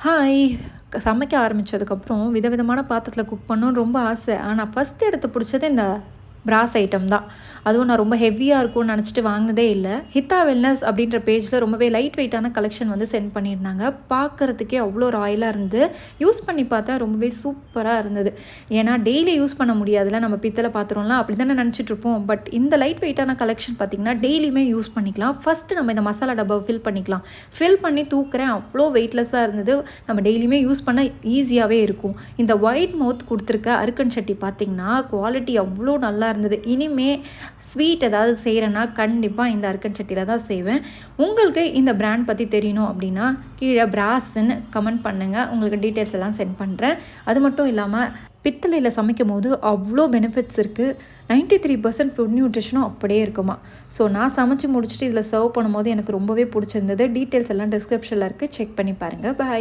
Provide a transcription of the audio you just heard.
Hi! சமைக்க ஆரம்பிச்சதுக்கப்புறம் விதவிதமான பாத்திரத்தில cook பண்ணணும்னு ரொம்ப ஆசை. ஆனா ஃபர்ஸ்ட் எடுத்து பிடிச்சது இந்த பிராஸ் ஐட்டம் தான். அதுவும் நான் ரொம்ப ஹெவியா இருக்கும்னு நெனச்சுட்டு வாங்கினதே இல்ல. ஹித்தா வெல்னஸ் அப்படின்ற பேஜ்ல ரொம்பவே லைட் வெயிட்டான கலெக்ஷன் வந்து சென்ட் பண்ணியிருந்தாங்க. பார்க்கறதுக்கே அவ்வளோ ராயலா இருந்து, யூஸ் பண்ணி பார்த்தா ரொம்பவே சூப்பரா இருந்தது. ஏன்னா டெய்லி யூஸ் பண்ண முடியாதுல்ல, நம்ம பித்தள பாத்திரம்லாம் அப்படி தானே நெனச்சிட்ருப்போம். பட் இந்த லைட் வெயிட்டான கலெக்ஷன் பார்த்தீங்கன்னா, டெய்லியுமே யூஸ் பண்ணிக்கலாம். ஃபர்ஸ்ட்டு நம்ம இந்த மசாலா டப்பாவ ஃபில் பண்ணிக்கலாம். ஃபில் பண்ணி தூக்குறேன், அவ்வளோ வெயிட்லெஸ்ஸாக இருந்தது. நம்ம டெய்லியுமே யூஸ் பண்ண ஈஸியாகவே இருக்கும். இந்த ஒயிட் மவுத் கொடுத்துருக்க அருக்கன் சட்டி பார்த்தீங்கன்னா, குவாலிட்டி அவ்வளோ நல்லா இருந்தது. இனிமே ஸ்வீட் ஏதாவது செய்கிறேன்னா கண்டிப்பாக இந்த அருக்கன் சட்டியில் தான் செய்வேன். உங்களுக்கு இந்த பிராண்ட் பற்றி தெரியணும் அப்படின்னா கீழே பிராஸ்ன்னு கமெண்ட் பண்ணுங்கள். உங்களுக்கு டீட்டெயில்ஸ் எல்லாம் சென்ட் பண்ணுறேன். அது மட்டும் இல்லாமல் பித்தளையில் சமைக்கும் போது அவ்வளோ பெனிஃபிட்ஸ் இருக்குது. 93% ஃபுட் நியூட்ரிஷனும் அப்படியே இருக்குமா. ஸோ நான் சமைச்சு முடிச்சுட்டு இதில் சர்வ் பண்ணும்போது எனக்கு ரொம்பவே பிடிச்சிருந்தது. டீட்டெயில்ஸ் எல்லாம் டிஸ்கிரிப்ஷனில் இருக்குது, செக் பண்ணி பாருங்கள். பாய்.